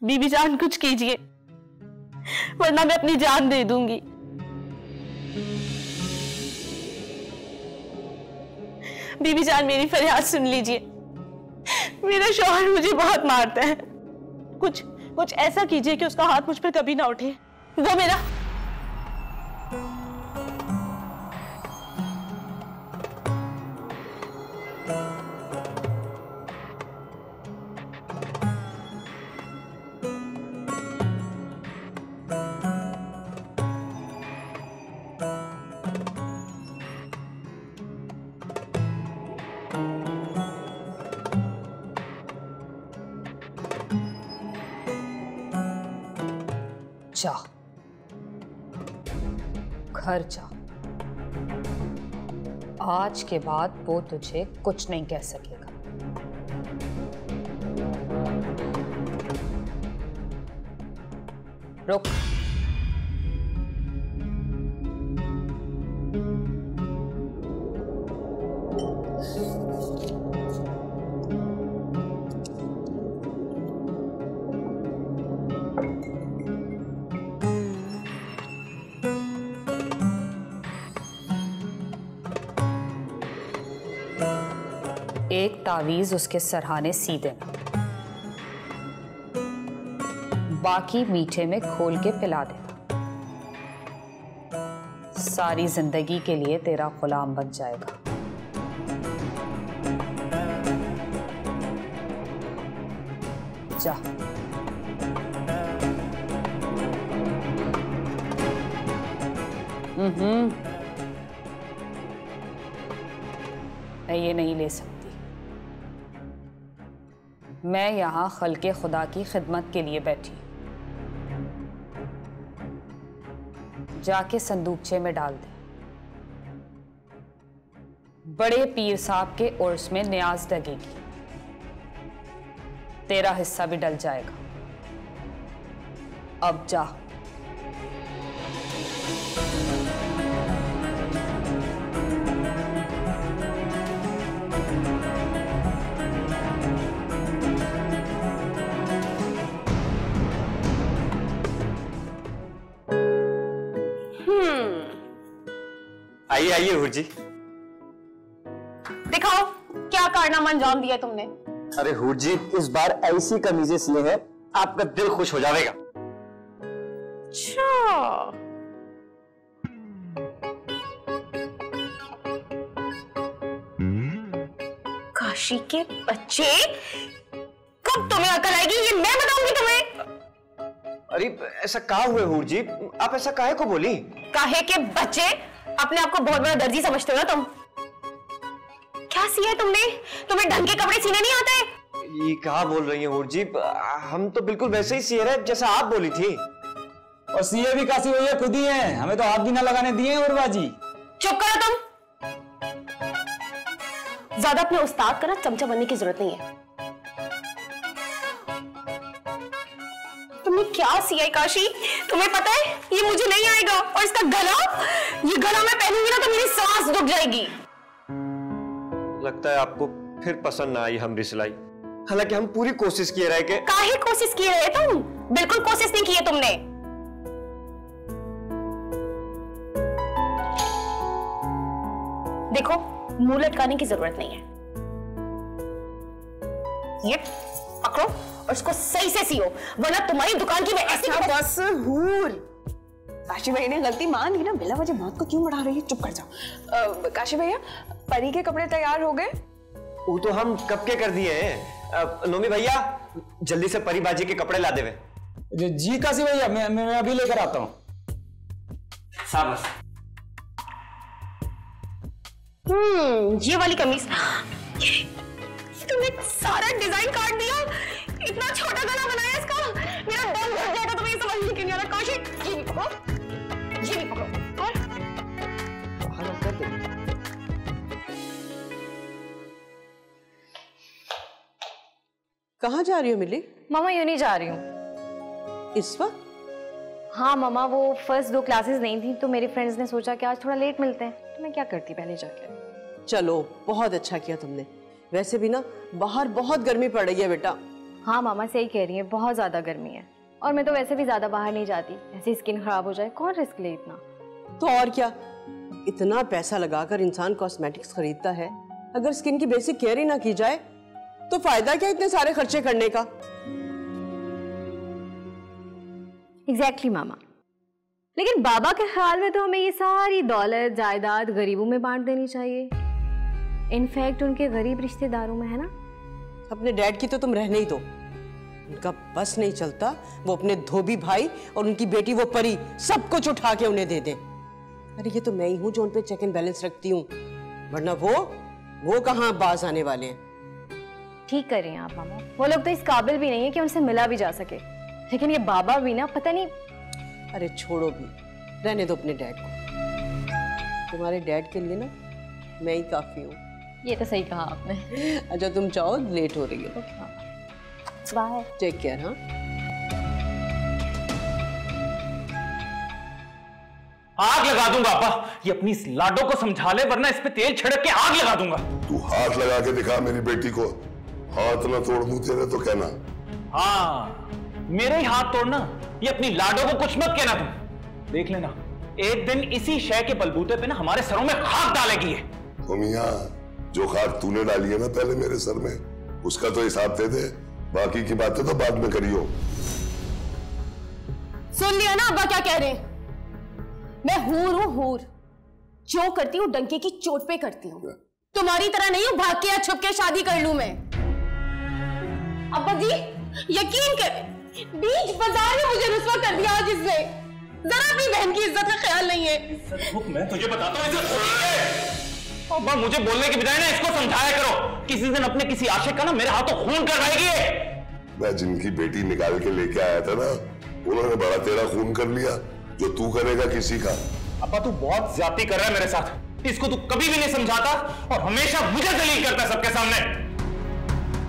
बीबी जान कुछ कीजिए, वरना मैं अपनी जान दे दूंगी। बीबी जान मेरी फरियाद सुन लीजिए, मेरा शौहर मुझे बहुत मारता है। कुछ ऐसा कीजिए कि उसका हाथ मुझ पर कभी ना उठे। वो मेरा जा, घर जा। आज के बाद वो तुझे कुछ नहीं कह सकेगा। रुक। एक तावीज उसके सरहाने सी देना, बाकी मीठे में खोल के पिला देना। सारी जिंदगी के लिए तेरा गुलाम बन जाएगा। जा। मैं ये नहीं ले सकती। मैं यहां खल्के खुदा की खिदमत के लिए बैठी। जाके संदूकचे में डाल दे। बड़े पीर साहब के उर्स में न्याज लगेगी, तेरा हिस्सा भी डल जाएगा। अब जा। आइए आइए हुर जी। दिखाओ क्या कारनामा अंजाम दिया तुमने। अरे हुर जी, इस बार ऐसी कमीजें सिले हैं आपका दिल खुश हो जाएगा। अच्छा, काशी के बच्चे, कब तुम्हें अकल आएगी ये मैं बताऊंगी तुम्हें। अरे ऐसा कहा हुआ हुर जी, आप ऐसा काहे को बोली? काहे के बच्चे, अपने आप को बहुत बड़ा दर्जी समझते हो ना तुम। क्या सिया है तुमने? तुम्हें ढंग के कपड़े सीने नहीं आते? ये कहा बोल रही है हुर जी, हम तो बिल्कुल वैसे ही सिए रहे जैसा आप बोली थी। और सीए भी काशी भैया खुद ही हैं, हमें तो हाथ भी ना लगाने दिए हैं। उर्वाजी चुप करो तुम। ज्यादा अपने उस्ताद का ना चमचा बनने की जरूरत नहीं है। तुमने क्या सिया है काशी? तुम्हें पता है ये मुझे नहीं आएगा, और इसका गला, ये गला मैं पहनूंगी ना तो मेरी सांस रुक जाएगी। लगता है आपको फिर पसंद ना आई हमारी सिलाई। हालांकि हम पूरी कोशिश किए रहे कि। काहे कोशिश किए रहे तुम? बिल्कुल कोशिश नहीं की है तुमने। देखो, मुंह लटकाने की जरूरत नहीं है। ये पकड़ो और इसको सही से सियो, वरना तुम्हारी दुकान की मैं ऐसी। बस हूर, काशी भैया ने गलती मान ली ना, बिला वजह बात को क्यों बढ़ा रही है? चुप कर जाओ। काशी भैया, परी के कपड़े तैयार हो गए? वो तो हम कब के कर दिए हैं। नोमी भैया जल्दी से परी बाजी के कपड़े ला देवे। जी काशी भैया, मैं अभी लेकर आता हूँ। शाबाश। ये वाली कमीज, तुमने सारा डिजाइन काट दिया, इतना छोटा गला बनाया इसका। मेरा दम घुट जाएगा तुम्हें ये समझ नहीं आ रहा। काशी, ये भी पकड़ो, ये भी पकड़ो। और कहाँ जा रही हो मिली? मामा यूं नहीं जा रही हूँ इस वक्त? हाँ मामा, वो फर्स्ट 2 क्लासेस नहीं थी तो मेरी फ्रेंड्स ने सोचा कि आज थोड़ा लेट मिलते हैं, तो मैं क्या करती पहले जाके। चलो बहुत अच्छा किया तुमने। वैसे भी ना बाहर बहुत गर्मी पड़ रही है बेटा, हाँ मामा सही कह रही है, बहुत ज्यादा गर्मी है और मैं तो वैसे भी ज्यादा बाहर नहीं जाती, ऐसे स्किन खराब हो जाए कौन रिस्क ले इतना। तो और क्या, इतना पैसा लगाकर इंसान कॉस्मेटिक्स खरीदता है, अगर स्किन की बेसिक केयर ही ना की जाए तो फायदा क्या इतने सारे खर्चे करने का। एग्जैक्टली मामा, लेकिन बाबा के ख्याल में तो हमें ये सारी दौलत जायदाद गरीबों में बांट देनी चाहिए, इनफैक्ट उनके गरीब रिश्तेदारों में, है ना। अपने डैड की तो तुम रहने ही दो, उनका बस नहीं चलता वो अपने धोबी भाई और उनकी बेटी वो परी सब कुछ उठा के उन्हें दे दे। अरे ये तो मैं ही हूं जो उन पे चेक एंड बैलेंस रखती हूँ, वरना वो कहाँ बाज आने वाले हैं। ठीक कर रही हैं आप मामा, वो लोग तो इस काबिल भी नहीं है कि उनसे मिला भी जा सके, लेकिन ये बाबा भी ना पता नहीं। अरे छोड़ो भी, रहने दो अपने डैड को, तुम्हारे डैड के लिए ना मैं ही काफी हूँ। ये तो सही कहा आपने। अच्छा तुम जाओ, लेट हो रही है। Bye, take care. हाँ आग लगा दूंगा पापा, ये अपनी इस लाडो को समझा ले वरना इस पे तेल छिड़क के आग लगा दूंगा। तू हाथ लगा के दिखा मेरी बेटी को, हाथ ना तोड़ दूं तेरे तो कहना। हाँ मेरे ही हाथ तोड़ना, ये अपनी लाडो को कुछ मत कहना तुम। देख लेना एक दिन इसी शय के बलबूते पे ना हमारे सरों में खाक डालेगी ये। तो मियां जो खाक तूने डाली है ना पहले मेरे सर में, उसका तो हिसाब दे दे, बाकी की बातें तो बाद में करियो। सुन लिया ना अब्बा क्या कह रहे हैं, मैं हूर हूं हूर, जो करती हूँ डंके की चोट पे करती हूँ, तुम्हारी तरह नहीं हूँ भाग के या छुप के शादी कर लूं मैं। अब्बा जी यकीन कर, बीच बाजार में मुझे रुस्वा कर दिया आज इसने, जरा अपनी बहन की इज्जत का ख्याल नहीं है। मैं तुझे बताता हूँ इज्जत होती है। अब्बा मुझे बोलने की बजाय ना इसको समझाया करो, किसी दिन अपने किसी आशिक का ना मेरे हाथों खून करवाएगी। मैं जिनकी बेटी निकाल के लेके आया था ना, उन्होंने बड़ा तेरा खून कर लिया, जो तू करेगा किसी का। अब्बा तू बहुत ज्यादती कर रहा है मेरे साथ, इसको तू कभी भी नहीं समझाता और हमेशा मुझे दलील करता है सबके सामने।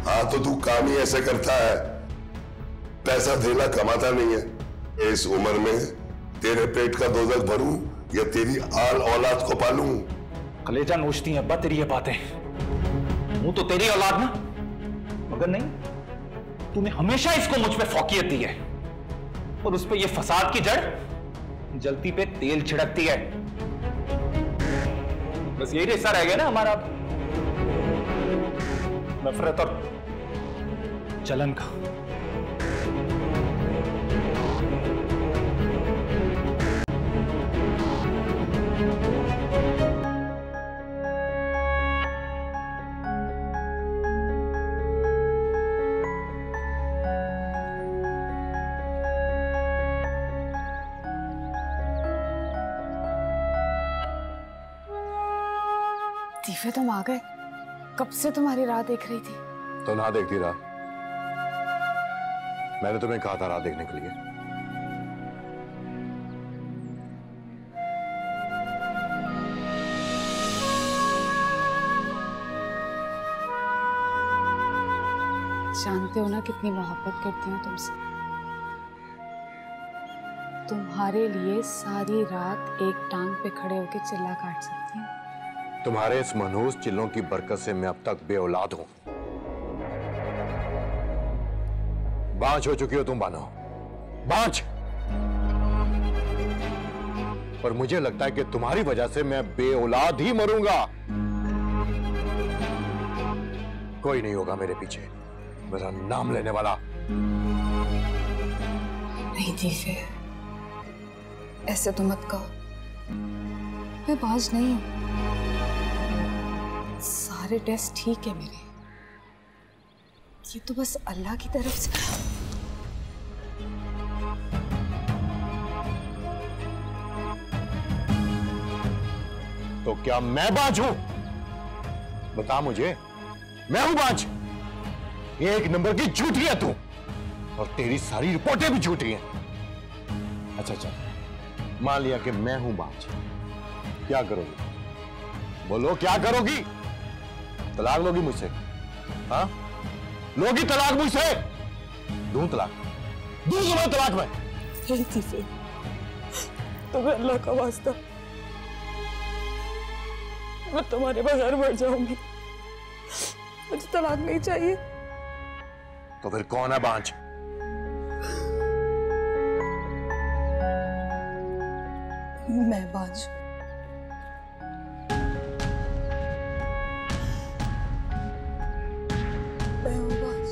हाँ तो तू काम ही ऐसे करता है, पैसा धेला कमाता नहीं है। इस उम्र में तेरे पेट का दोजख भरूं या तेरी आल औलाद को पालूं? कलेजा नोचती है अब्बा तेरी ये बातें, हूं तो तेरी औलाद ना, मगर नहीं, तूने हमेशा इसको मुझ पे फौकियत दी है और उस पे ये फसाद की जड़ जलती पे तेल छिड़कती है। बस यही रिश्ता रह गया ना हमारा, नफरत और जलन का। दीफे तुम आ गए, कब से तुम्हारी राह देख रही थी। तो ना देखती रहा, मैंने तुम्हें कहा था राह देखने के लिए। जानते हो ना कितनी मोहब्बत करती हूँ तुमसे, तुम्हारे लिए सारी रात एक टांग पे खड़े होकर चिल्ला काट सकती हूँ। तुम्हारे इस मनहूस चिल्लों की बरकत से मैं अब तक बेऔलाद हूं। बांझ हो चुकी हो तुम बानो, बांझ। पर मुझे लगता है कि तुम्हारी वजह से मैं बेऔलाद ही मरूंगा। कोई नहीं होगा मेरे पीछे मेरा नाम लेने वाला। नहीं दीफे, ऐसे तो मत कहो, मैं बाज नहीं हूं, सारे टेस्ट ठीक है मेरे, ये तो बस अल्लाह की तरफ से। तो क्या मैं बाज हूं? बता मुझे, मैं हूं बाज? ये एक नंबर की झूठी है तू, और तेरी सारी रिपोर्टें भी झूठी हैं। अच्छा, मान लिया कि मैं हूं बाज, क्या करोगी? बोलो क्या करोगी? तलाक लोगी मुझसे? हाँ लोगी तलाक मुझसे? दूं तलाक, दूं तुम्हें तलाक में? नहीं दीफे, तुम्हें अल्लाह का वास्ता, मैं तुम्हारे बगैर मर जाऊंगी, मुझे तलाक नहीं चाहिए। तो फिर कौन है बांझ? मैं बांझ। मैं हूँ बांझ।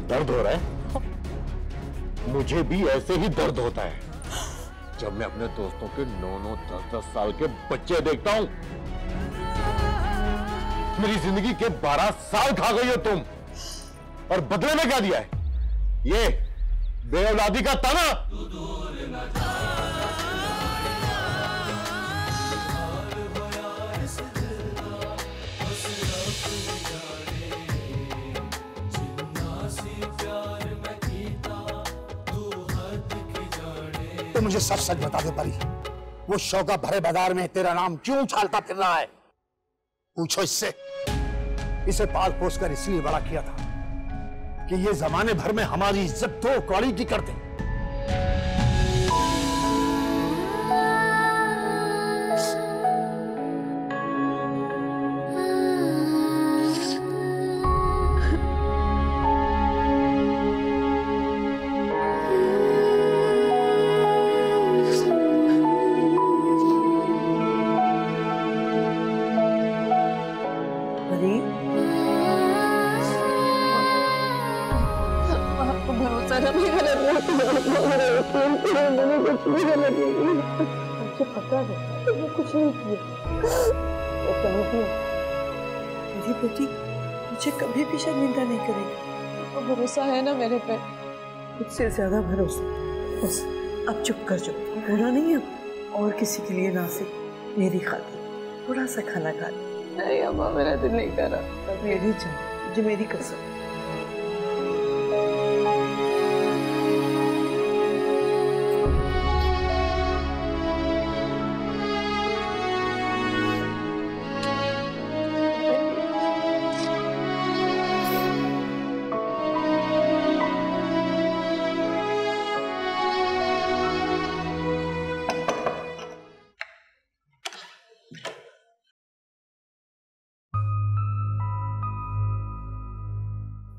दर्द हो रहा है? मुझे भी ऐसे ही दर्द होता है जब मैं अपने दोस्तों के 9-9, 10-10 साल के बच्चे देखता हूं। मेरी जिंदगी के 12 साल खा गई हो तुम, और बदले में क्या दिया है? ये बेऔलादी का ताना। तो मुझे सच सच बता दे परी, वो शौका भरे बाजार में तेरा नाम क्यों उछालता फिर रहा है? पूछो इससे। इसे पाल पोस कर इसलिए बड़ा किया था कि ये जमाने भर में हमारी इज्जत दो कौड़ी की कर दे। मुझे पता है मैंने कुछ नहीं किया। मेरी बेटी मुझे कभी भी शर्मिंदा नहीं करेगी। और भरोसा है ना मेरे पे? मुझसे ज्यादा भरोसा। बस अब चुप कर जाओ, बुरा नहीं है और किसी के लिए ना से मेरी खातिर थोड़ा सा खाना खा ले। नहीं अम्मा, मेरा दिल नहीं कर रहा। मेरी जान, जो मेरी कसम।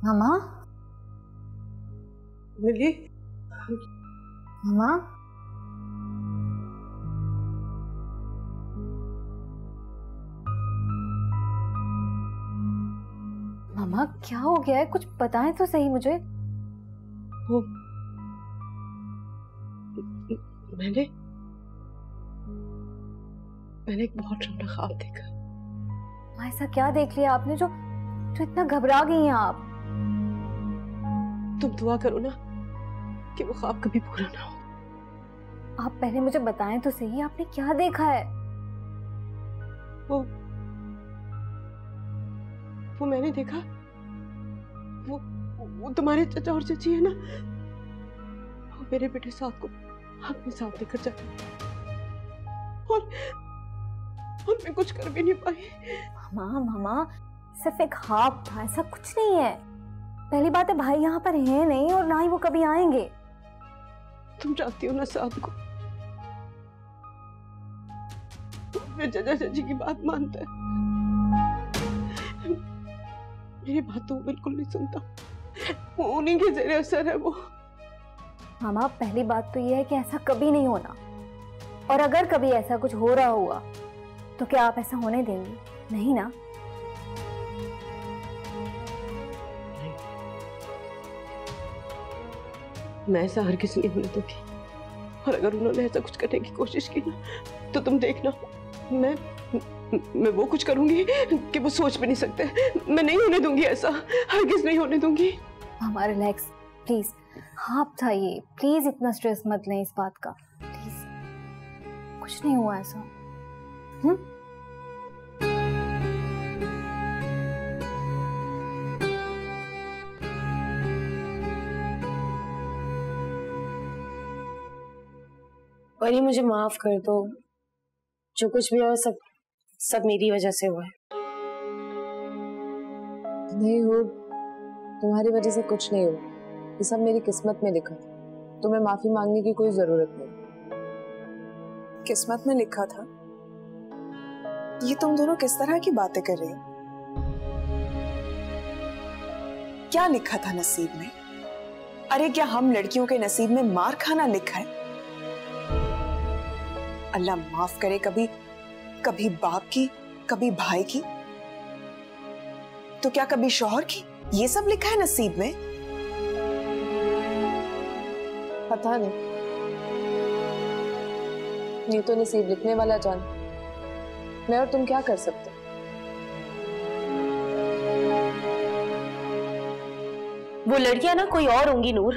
मामा, मिली? मामा, मामा क्या हो गया है? कुछ बताएं तो सही मुझे। वो मैंने एक बहुत डरावना ख्वाब देखा। ऐसा क्या देख लिया आपने जो इतना घबरा गई हैं आप? तुम दुआ करो ना कि वो ख्वाब कभी पूरा ना हो। आप पहले मुझे बताएं तो सही, आपने क्या देखा है? वो मैंने देखा, वो तुम्हारे चाचा और चाची है ना, वो मेरे बेटे साथ को अपने साथ लेकर जाते और मैं कुछ कर भी नहीं पाई। मामा सिर्फ एक ख्वाब था, ऐसा कुछ नहीं है। पहली बात है भाई यहाँ पर है नहीं और ना ही वो कभी आएंगे। तुम जानती हो ना साथ को, मेरे चाचा चाची की बात मानता है, मेरी बात तो बिल्कुल नहीं सुनता। वो उन्हीं के ज़रिए असर है वो। मामा पहली बात तो ये है कि ऐसा कभी नहीं होना, और अगर कभी ऐसा कुछ हो रहा हुआ तो क्या आप ऐसा होने देंगे? नहीं ना? मैं ऐसा हर किसी नहीं होने दूंगी, और अगर उन्होंने ऐसा कुछ करने की कोशिश की ना तो तुम देखना, मैं वो कुछ करूंगी कि वो सोच भी नहीं सकते। मैं नहीं होने दूंगी ऐसा, हरगिज़ नहीं होने दूंगी। मामा रिलैक्स प्लीज, आप बताइए प्लीज, इतना स्ट्रेस मत लें इस बात का प्लीज। कुछ नहीं हुआ ऐसा। परी मुझे माफ कर दो, जो कुछ भी हो सब मेरी वजह से हुआ है। नहीं हो, तुम्हारी वजह से कुछ नहीं हुआ, ये सब मेरी किस्मत में लिखा था। तुम्हें माफी मांगने की कोई जरूरत नहीं। किस्मत में लिखा था? ये तुम दोनों किस तरह की बातें कर रही हो? क्या लिखा था नसीब में? अरे क्या हम लड़कियों के नसीब में मार खाना लिखा है? अल्लाह माफ करे, कभी बाप की, कभी भाई की, तो क्या कभी शौहर की? ये सब लिखा है नसीब में? पता नहीं, ये तो नसीब लिखने वाला जान। मैं और तुम क्या कर सकते? वो लड़कियां ना कोई और होंगी नूर,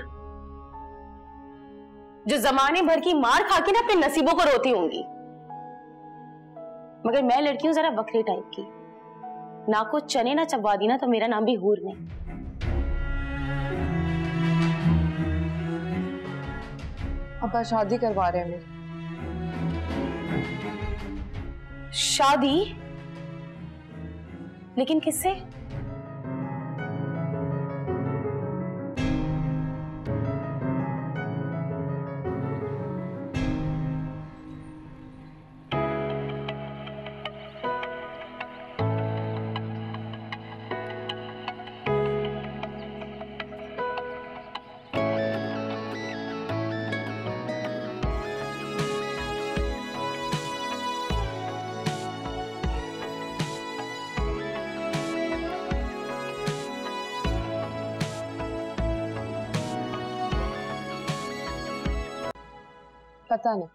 जो जमाने भर की मार खा के ना अपने नसीबों को रोती होंगी। मगर मैं लड़की हूं जरा बकरी टाइप की, ना को चने ना चबवा दी ना तो मेरा नाम भी हूर नहीं। अब्बा शादी करवा रहे हैं मेरी। शादी? लेकिन किससे? पता नहीं,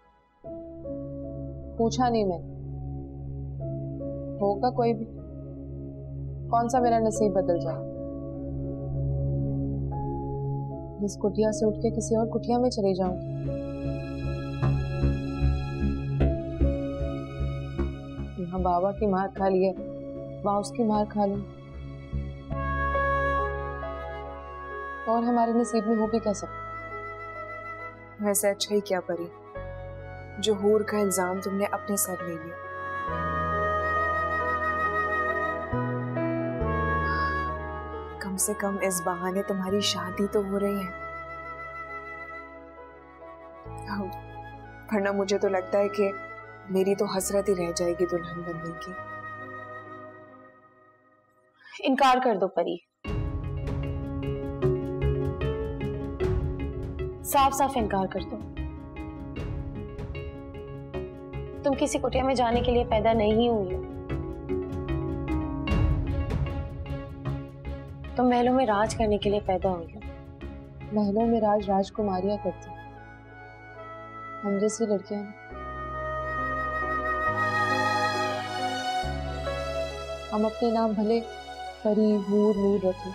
पूछा नहीं मैंने। होगा कोई भी, कौन सा मेरा नसीब बदल जाए। इस कुटिया से उठ के किसी और कुटिया में चले जाऊंगी। यहाँ बाबा की मार खा ली है, वहां उसकी मार खा लूं, और हमारे नसीब में हो भी क्या सकता। वैसे अच्छा ही क्या परी जो हूर का इल्जाम तुमने अपने सर ले लिया। कम से कम इस बहाने तुम्हारी शादी तो हो रही है, वरना मुझे तो लगता है कि मेरी तो हसरत ही रह जाएगी दुल्हन बनने की। इनकार कर दो परी, साफ साफ इनकार कर दो। तुम किसी कुटिया में जाने के लिए पैदा नहीं हुई हो। तुम महलों में राज करने के लिए पैदा हुई हो। महलों में राज राजकुमारियां करती, हम जैसी लड़कियां हम अपने नाम भले परी हूर नूर रखें,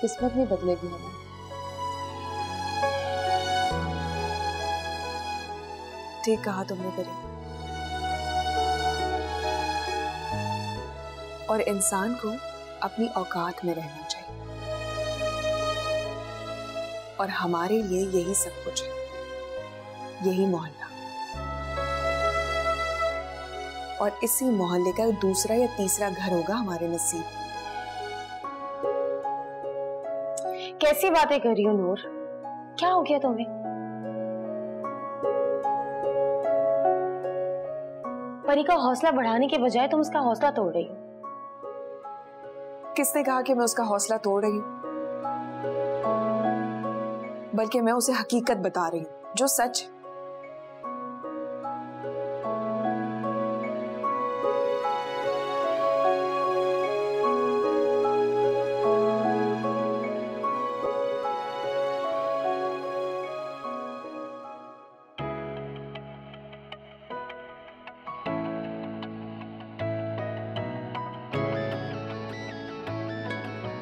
किस्मत नहीं बदलेगी हमारी। ठीक कहा तुमने परी। और इंसान को अपनी औकात में रहना चाहिए, और हमारे लिए यही सब कुछ है, यही मोहल्ला। और इसी मोहल्ले का दूसरा या तीसरा घर होगा हमारे नसीब। कैसी बातें कर रही हो नूर? क्या हो गया तुम्हें? परी का हौसला बढ़ाने के बजाय तुम उसका हौसला तोड़ रही हो। किसने कहा कि मैं उसका हौसला तोड़ रही हूं? बल्कि मैं उसे हकीकत बता रही हूं, जो सच है।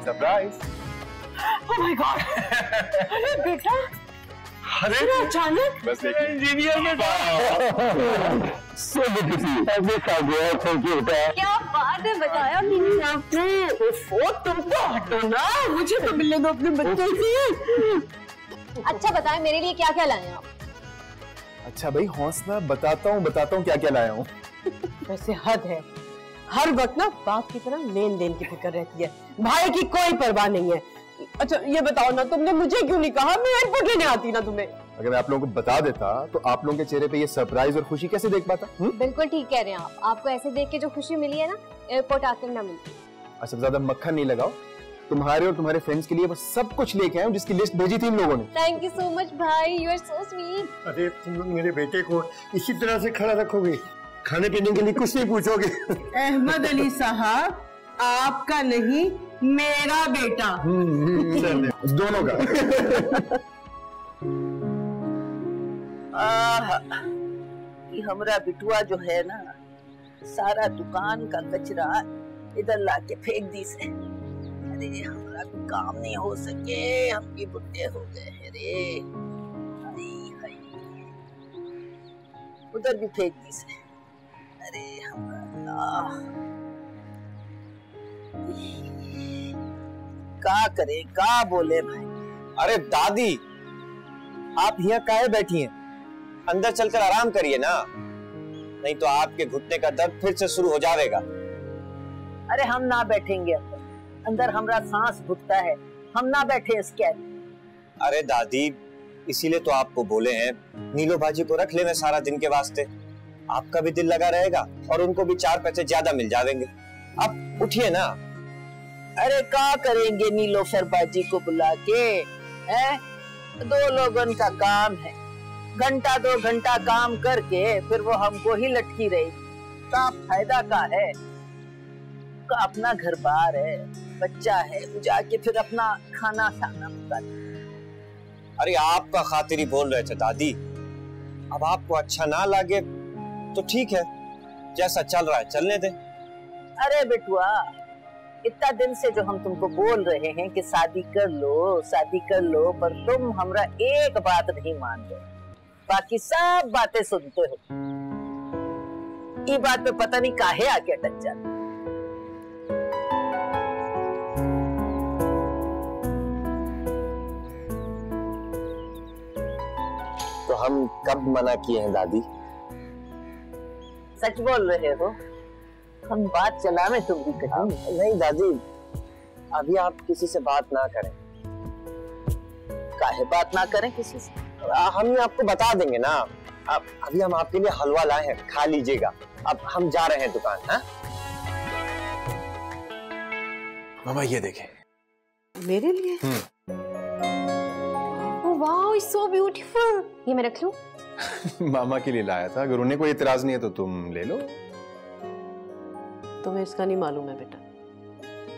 सरप्राइज! Oh my God! अरे बेटा, अरे अचानक बस इंजीनियर में क्या बात है, बताया नहीं आपने? तुम तो हटो ना, मुझे तो मिलने दो अपने बच्चे से। अच्छा बताएं मेरे लिए क्या क्या लाए हैं आप? अच्छा भाई हौसला, बताता हूँ क्या क्या लाया हूँ। वैसे हद है, हर वक्त ना बाप की तरह लेन देन की फिक्र रहती है, भाई की कोई परवाह नहीं है। अच्छा ये बताओ ना, तुमने मुझे क्यों नहीं कहा? मैं एयरपोर्ट लेने आती ना तुम्हें। अगर मैं आप लोगों को बता देता तो आप लोगों के चेहरे पे ये सरप्राइज और खुशी कैसे देख पाता? बिल्कुल ठीक कह रहे हैं आप। आपको ऐसे देख के जो खुशी मिली है ना, एयरपोर्ट आकर ना मिलती। अच्छा, ज्यादा मक्खन नहीं लगाओ। तुम्हारे और तुम्हारे फ्रेंड्स के लिए बस सब कुछ लेके आए हूं जिसकी लिस्ट भेजी थी इन लोगों ने। थैंक यू सो मच भाई, यू आर सो स्वीट। अरे तुम लोग मेरे बेटे को इसी तरह से खड़ा रखोगे, खाने पीने के लिए कुछ नहीं पूछोगे? अहमद अली साहब, आपका नहीं मेरा बेटा। दोनों का। कि हमरा बिटुआ जो है ना, सारा दुकान का कचरा इधर लाके फेंक दी से। अरे हमरा भी काम नहीं हो सके, हम भी बुढ़े हो गए हैं रे। उधर भी फेंक दी से। अरे हमरा क्या करे, क्या बोले भाई। अरे दादी, आप यहाँ काहे बैठी हैं? अंदर चलकर आराम करिए ना, नहीं तो आपके घुटने का दर्द फिर से शुरू हो जाएगा। अरे हम ना बैठेंगे अंदर, अंदर हमरा सांस घुटता है, हम ना बैठे इसके। अरे दादी, इसीलिए तो आपको बोले हैं नीलो बाजी को रख ले मैं सारा दिन के वास्ते, आपका भी दिल लगा रहेगा और उनको भी 4 पैसे ज्यादा मिल जाएंगे। आप उठिए ना। अरे क्या करेंगे नीलोफर बाजी को बुला के, हैं? 2 लोगों का काम है, घंटा 2 घंटा काम करके फिर वो हमको ही लटकी रही। का फायदा का है? का अपना घर बार है, बच्चा है, जाके फिर अपना खाना खाना पका। अरे आपका खातिर ही बोल रहे थे दादी, अब आपको अच्छा ना लगे तो ठीक है, जैसा चल रहा है चलने दे। अरे बेटुआ, इतना दिन से जो हम तुमको बोल रहे हैं कि शादी कर लो, शादी कर लो, पर तुम हमरा एक बात नहीं मान रहे, बाकी सब बातें सुनते हो। ये बात पे पता नहीं काहे आके अटक जाते। तो हम कब मना किए हैं दादी? सच बोल रहे हो? हम बात चला में तुम भी कहीं। नहीं दादी, अभी आप किसी से बात ना करें। काहे बात ना करें किसी से? हम आपको बता देंगे ना। अभी हम आपके लिए हलवा लाए हैं, खा लीजिएगा। अब हम जा रहे हैं दुकान। हाँ मामा, ये देखें। मेरे लिए? Wow, it's so beautiful. ये मैं रख लूं? मामा के लिए लाया था, अगर उन्हें कोई इतराज नहीं है तो तुम ले लो। तुम्हें इसका नहीं मालूम है बेटा,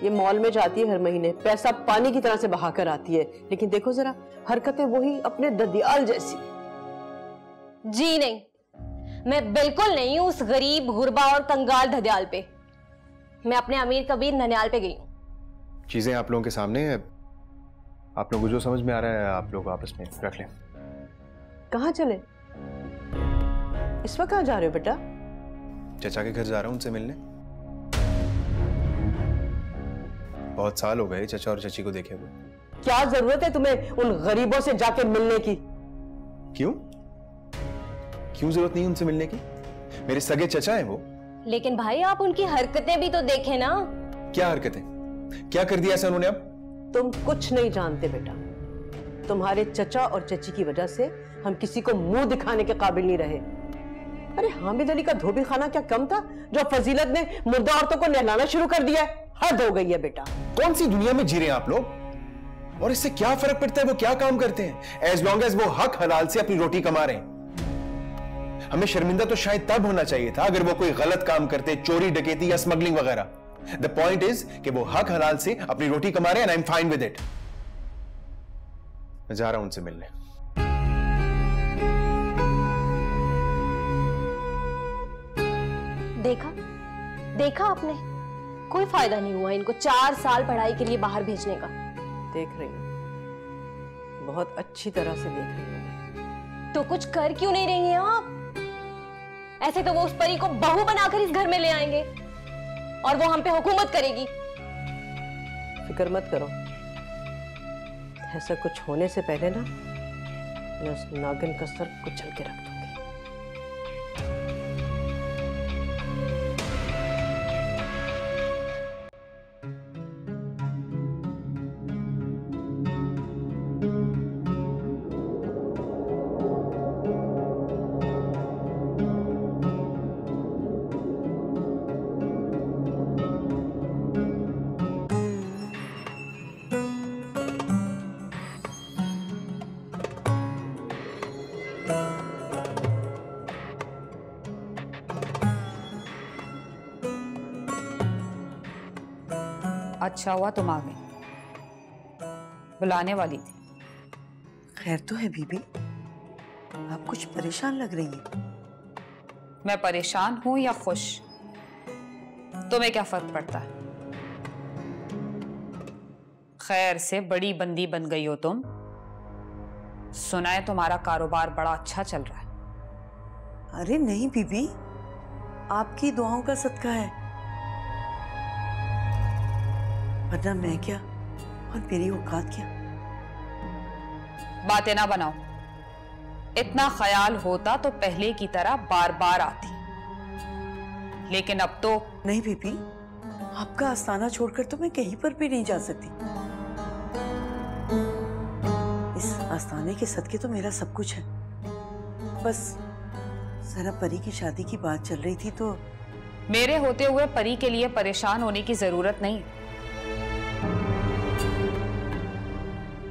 ये मॉल में जाती है हर महीने, पैसा पानी की तरह से बहा कर आती है, लेकिन देखो जरा हरकतें वही अपने ददियाल जैसी। जी नहीं, मैं बिल्कुल नहीं हूं उस गरीब गुरबा और कंगाल ददियाल पे। मैं अपने अमीर कबीर ननियाल पे गई हूं। चीजें आप लोगों के सामने है, आप लोगों को जो समझ में आ रहा है आप लोग आपस में रख लें। कहाँ चले? इस वक्त कहाँ जा रहे हो बेटा? चचा के घर जा रहा हूं उनसे मिलने। बहुत साल हो गए चचा और चची को देखे हुए। क्या जरूरत है तुम्हें उन गरीबों से जाके मिलने की? क्यों क्यों जरूरत नहीं उनसे मिलने की? मेरे सगे चचा हैं वो। लेकिन भाई आप उनकी हरकतें भी तो देखें ना। क्या हरकतें? क्या कर दिया ऐसा उन्होंने? अब तुम कुछ नहीं जानते बेटा, तुम्हारे चचा और चची की वजह से हम किसी को मुंह दिखाने के काबिल नहीं रहे। अरे हामिद अली का धोबी खाना क्या कम था जो फजीलत ने मुर्दा औरतों को नहलाना शुरू कर दिया है? हद हो गई है बेटा। कौन सी दुनिया में जी रहे हैं आप लोग? और इससे क्या फर्क पड़ता है वो क्या काम करते हैं, एज लॉन्ग एज वो हक हलाल से अपनी रोटी कमा रहे हैं। हमें शर्मिंदा तो शायद तब होना चाहिए था अगर वो कोई गलत काम करते, चोरी डकैती या स्मगलिंग वगैरह। द पॉइंट इज कि वो हक हलाल से अपनी रोटी कमा रहे हैं and I am fine with it. मैं जा रहा हूं उनसे मिलने। देखा आपने, कोई फायदा नहीं हुआ इनको 4 साल पढ़ाई के लिए बाहर भेजने का। देख रही हूँ, बहुत अच्छी तरह से देख रही हूँ। तो कुछ कर क्यों नहीं रही हैं आप? ऐसे तो वो उस परी को बहू बनाकर इस घर में ले आएंगे और वो हम पे हुकूमत करेगी। फिक्र मत करो, ऐसा कुछ होने से पहले ना मैं उस नागिन का सर कुचल के रख दूंगी। अच्छा हुआ तुम आ गई, बुलाने वाली थी। खैर तो है बीबी, आप कुछ परेशान लग रही हैं। मैं परेशान हूं या खुश, तुम्हें क्या फर्क पड़ता है? खैर से बड़ी बंदी बन गई हो तुम। सुना है तुम्हारा कारोबार बड़ा अच्छा चल रहा है। अरे नहीं बीबी, आपकी दुआओं का सदका है, वरना मैं क्या और मेरी औकात क्या। बातें ना बनाओ, इतना ख्याल होता तो पहले की तरह बार बार आती, लेकिन अब तो नहीं बीबी, आपका आस्थाना छोड़कर तो मैं कहीं पर भी नहीं जा सकती। इस आस्थाने के सदके तो मेरा सब कुछ है। बस जरा परी की शादी की बात चल रही थी तो मेरे होते हुए परी के लिए परेशान होने की जरूरत नहीं।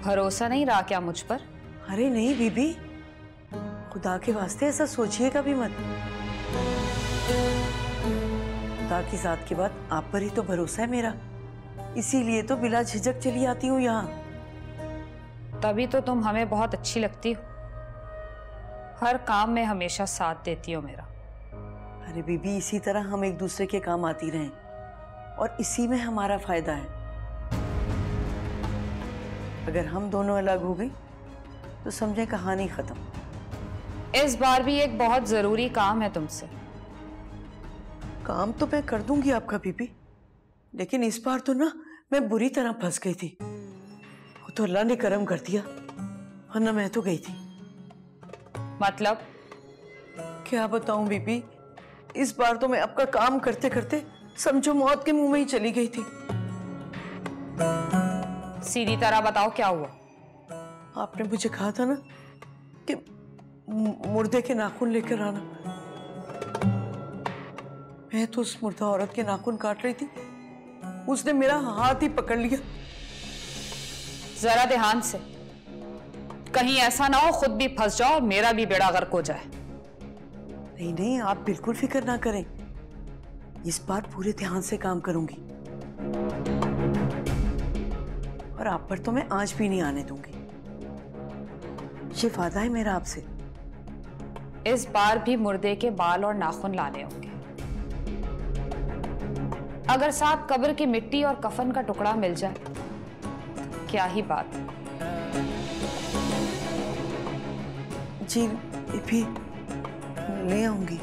भरोसा नहीं रहा क्या मुझ पर? अरे नहीं बीबी, खुदा के वास्ते ऐसा सोचिएगा भी मत। खुदा की जात के बाद आप पर ही तो भरोसा है मेरा, इसीलिए तो बिला झिझक चली आती हूँ यहाँ। तभी तो तुम हमें बहुत अच्छी लगती हो, हर काम में हमेशा साथ देती हो मेरा। अरे बीबी, इसी तरह हम एक दूसरे के काम आती रहें और इसी में हमारा फायदा है। अगर हम दोनों अलग हो गए तो समझे कहानी खत्म। इस बार भी एक बहुत जरूरी काम है तुमसे। काम तो मैं कर दूंगी आपका बीबी, लेकिन इस बार तो ना मैं बुरी तरह फंस गई थी। वो तो अल्लाह ने करम कर दिया, वरना मैं तो गई थी। मतलब? क्या बताऊं बीबी, इस बार तो मैं आपका काम करते करते समझो मौत के मुंह में ही चली गई थी। सीधी तरह बताओ क्या हुआ? आपने मुझे कहा था ना कि मुर्दे के नाखून लेकर आना। मैं तो उस मुर्दा औरत के नाखून काट रही थी, उसने मेरा हाथ ही पकड़ लिया। जरा ध्यान से, कहीं ऐसा ना हो खुद भी फंस जाओ और मेरा भी बेड़ा गर्क हो जाए। नहीं नहीं, आप बिल्कुल फिक्र ना करें, इस बार पूरे ध्यान से काम करूंगी और आप पर तो मैं आंच भी नहीं आने दूंगी। ये वादा है मेरा आपसे। इस बार भी मुर्दे के बाल और नाखून लाने होंगे। अगर साथ कब्र की मिट्टी और कफन का टुकड़ा मिल जाए क्या ही बात। जी भी ले आऊंगी।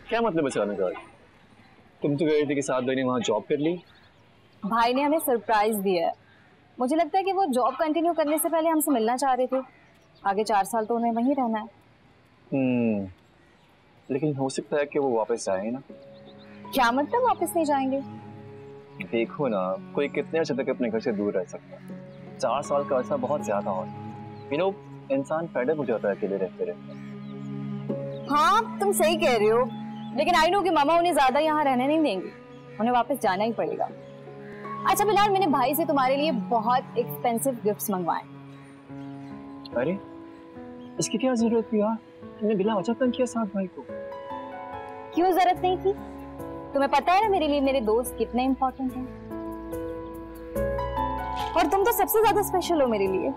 क्या मतलब अचानक का? तुम तो गए थे कि साथ भाई ने वहाँ जॉब कर ली। भाई ने हमें सरप्राइज दिया है। मुझे लगता है कि वो जॉब कंटिन्यू करने से पहले हमसे मिलना चाह रहे थे। आगे 4 साल तो उन्हें वहीं रहना है। लेकिन हो सकता है कि वो वापस आए ना। क्या मतलब वापस नहीं जाएंगे? देखो ना, कोई कितने अर्से तक अपने घर से दूर रह सकता है? 4 साल का अर्सा बहुत ज्यादा हो। इंसान फेड अप हो जाता है अकेले रहते रहते। हाँ तुम सही कह रहे हो, लेकिन आई नो कि मामा उन्हें ज्यादा यहाँ रहने नहीं देंगे, उन्हें वापस जाना ही पड़ेगा। अच्छा बिलाल, मैंने भाई से तुम्हारे लिए बहुत एक्सपेंसिव गिफ्ट्स मंगवाए। अरे इसकी क्या जरूरत थी यार? तुमने बिना वजह तंग किया साथ भाई को। क्यों जरूरत नहीं थी? तुम्हें पता है ना मेरे लिए मेरे दोस्त कितने इम्पोर्टेंट हैं, और तुम तो सबसे ज्यादा स्पेशल हो मेरे लिए।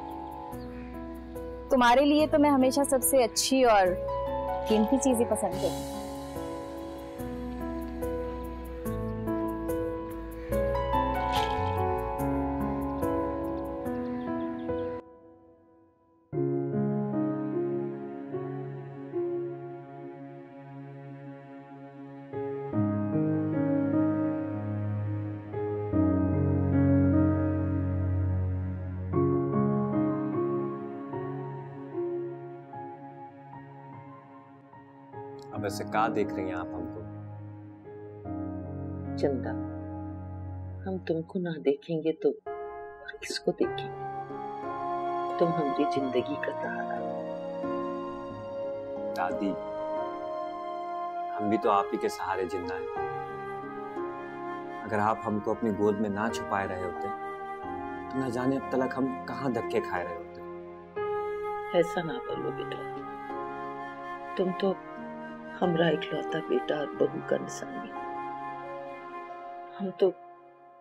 तुम्हारे लिए तो मैं हमेशा सबसे अच्छी और कीमती चीजें पसंद करती हूँ। अब ऐसे कहाँ देख रही हैं आप हमको? चंदा, हम तुमको ना देखेंगे तो किसको देखेंगे? तुम हमारी जिंदगी का सहारा। दादी, हम भी तो आप ही के सहारे जिंदा हैं। अगर आप हमको अपनी गोद में ना छुपाए रहे होते तो न जाने अब तक हम कहाँ धक्के खाए रहे होते। ऐसा ना बोलो बेटा, तुम तो हमरा इकलौता बेटा और बहू का निशानी। हम तो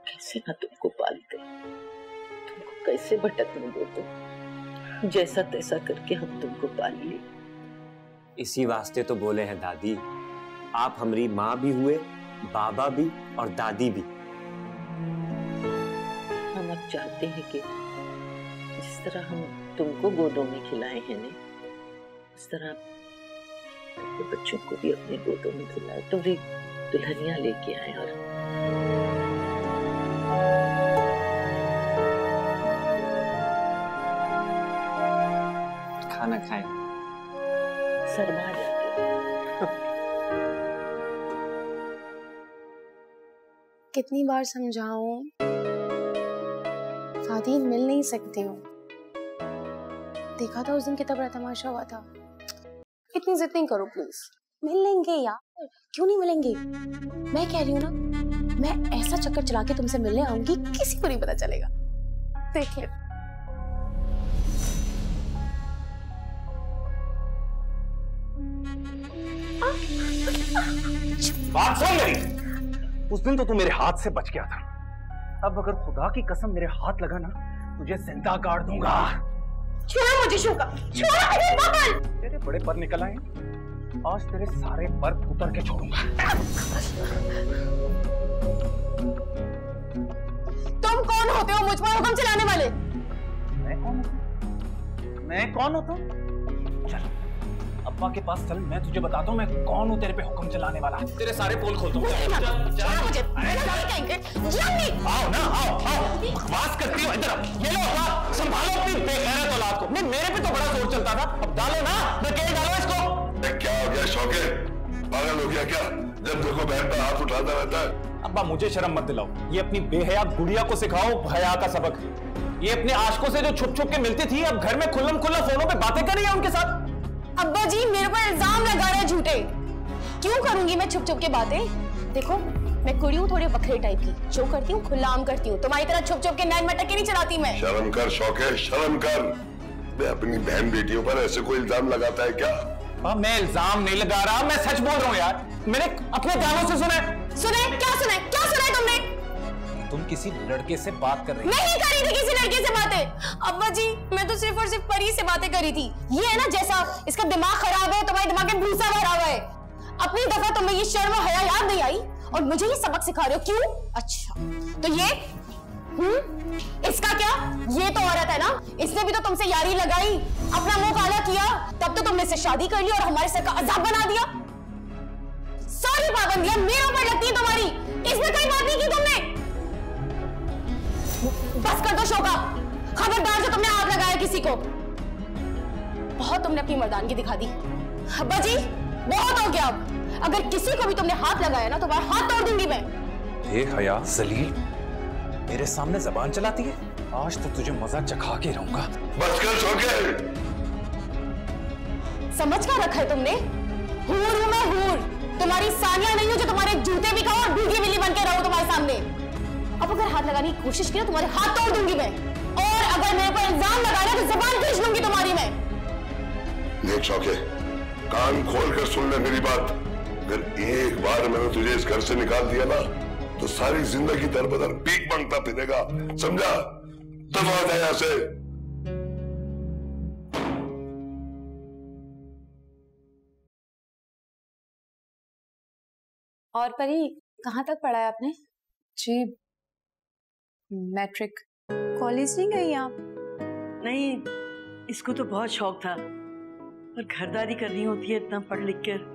कैसे ना तुमको पालते, तुमको कैसे भटकने देते। जैसा तैसा करके हम तुमको पाल लिए। इसी वास्ते तो बोले हैं दादी, आप हमारी माँ भी हुए, बाबा भी और दादी भी। हम अब चाहते हैं कि जिस तरह हम तुमको गोदों में खिलाए हैं ने, उस तरह अपने बच्चों को भी अपने गोदों में खिलाए। तुम भी दुल्हनिया लेके आए और खाना खाएं। शर्मा जाते। कितनी बार समझाऊं, दादी मिल नहीं सकती हूँ। देखा था उस दिन कितना बड़ा तमाशा हुआ था। इतनी जिद नहीं करो प्लीज, मिल लेंगे यार, क्यों नहीं मिलेंगे। मैं कह रही हूँ ना, मैं ऐसा चक्कर चला के तुमसे मिलने आऊंगी, किसी को नहीं पता चलेगा। देख ले। बात सुन मेरी। उस दिन तो तू मेरे हाथ से बच गया था, अब अगर खुदा की कसम मेरे हाथ लगा ना, तुझे जिंदा गाड़ दूंगा। छोड़ो मुझे शोका, छोड़ो मुझे बबल। तेरे बड़े पर निकल आए, आज तेरे सारे पर उतर के छोड़ूंगा। तुम कौन होते हो मुझ पर हुक्म चलाने वाले? मैं कौन होता हूँ? चल अब्बा के पास चल, मैं तुझे बताता हूँ मैं कौन हूँ तेरे पे हुक्म चलाने वाला। तेरे सारे पोल खोलता हूँ। आओ ना, आओ आओ, बकवास करती हो, इधर ये लो, संभालो अपनी बेगैरत औलाद को। नहीं मेरे पे तो बड़ा जोर चलता था, अब डालो ना, नकेल डालो इसको। क्या हो गया शौके, पागल हो गया क्या? जब देखो बहन पर हाथ उठाता रहता है। अब्बा मुझे शर्म मत दिलाओ, ये अपनी बेहया गुड़िया को सिखाओ हया का सबक। ये अपने आशिकों से जो छुप छुप के मिलती थी, अब घर में खुल्लम खुल्ला फोनों पे बातें कर रही है उनके साथ। अब्बा जी मेरे पर इल्जाम लगा रहे हैं झूठे। क्यों करूंगी मैं छुप छुप के बातें? देखो मैं कुड़ी हूँ थोड़ी बकरे टाइप की, जो करती हूँ खुल्लाम करती हूँ। तुम्हारी तरह छुप छुप के नैन मटके नहीं चलाती मैं। शर्म कर शौके, शर्म कर। मैं अपनी बहन बेटियों पर ऐसे कोई इल्जाम लगाता है क्या? मैं इल्जाम नहीं लगा रहा, मैं सच बोल रहा हूँ यार। मैंने अपने कानों से सुना है। सुने? क्या सुना है? क्या सुना है तुमने? तुम किसी लड़के से बात कर रही हो। नहीं कर रही थी किसी लड़के से बातें। अब्बा जी मैं तो सिर्फ और सिर्फ परी से बातें करी थी। ये है ना जैसा इसका दिमाग खराब है, तुम्हारे दिमाग में भूसा भरा हुआ है। अपनी दफा तुम्हें ये शर्म और हया याद नहीं आई और मुझे ये सबक सिखा रहे हो। क्यों? अच्छा तो ये इसका क्या? ये तो औरत है ना, इसने भी तो तुमसे यारी लगाई, अपना मुंह काला किया, तब तो तुमने इससे शादी कर ली और हमारे सर का अजाब बना दिया। सारी पाबंदियां मेरे ऊपर लगती है तुम्हारी, इसमें कोई बात नहीं की तुमने। बस कर दो शोका, खबरदार जो तुमने हाथ लगाया किसी को। बहुत तुमने अपनी मर्दानगी दिखा दी। अब्बा जी बहुत हो गया, अब अगर किसी को भी तुमने हाथ लगाया ना, तुम्हारा हाथ तोड़ दूंगी मैं। हे हया जलील, मेरे सामने जबान चलाती है, आज तो तुझे मजा चखा के रहूंगा। बस कर शौके। समझ क्या रखा है तुमने? हूर हूं मैं, हूर। तुम्हारी सानिया नहीं हूं जो तुम्हारे जूते भी खाओ और भीगी बिल्ली बन के रहो तुम्हारे सामने। अब अगर हाथ लगाने की कोशिश की ना, तुम्हारे हाथ तोड़ दूंगी मैं। और अगर मेरे पर इल्जाम लगाना तो जबान खींच लूंगी तुम्हारी मैं। देख शौके, कान खोल कर सुन ले मेरी बात। अगर एक बार मैंने तुझे इस घर से निकाल दिया ना, तो सारी जिंदगी दर बदर भीख मांगता फिरेगा, समझा? दफा हो जा यहां से। और परी कहाँ तक पढ़ा है आपने? जी मैट्रिक। कॉलेज नहीं गई आप? नहीं, इसको तो बहुत शौक था, पर घरदारी करनी होती है इतना पढ़ लिख कर।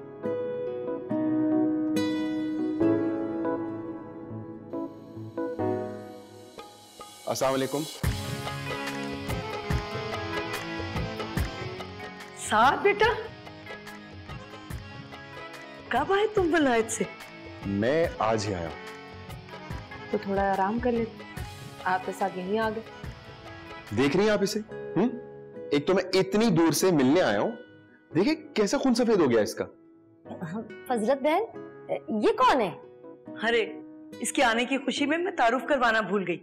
अस्सलाम वालेकुम। साहब बेटा, कब आए तुम विलायत से? मैं आज ही आया। तो थोड़ा आराम कर लेते, आपके साथ यहीं आ गए। देख रही हैं आप इसे? एक तो मैं इतनी दूर से मिलने आया हूं, देखिए कैसा खून सफेद हो गया इसका। फजरत बहन, ये कौन है? अरे इसके आने की खुशी में मैं तारुफ करवाना भूल गई।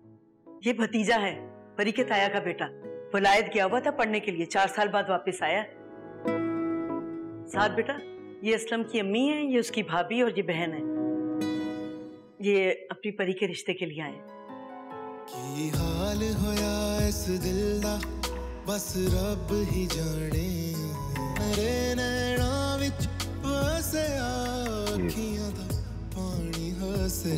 ये भतीजा है, परी के ताया का बेटा। विलायत गया हुआ था पढ़ने के लिए, 4 साल बाद वापस आया। साथ बेटा, ये असलम की अम्मी है, ये उसकी भाभी और ये बहन है। ये अपनी परी के रिश्ते के लिए आए। की हाल होया इस दिल दा बस रब ही जाने, मेरे नैना विच वसे आखियां दा पानी हसे।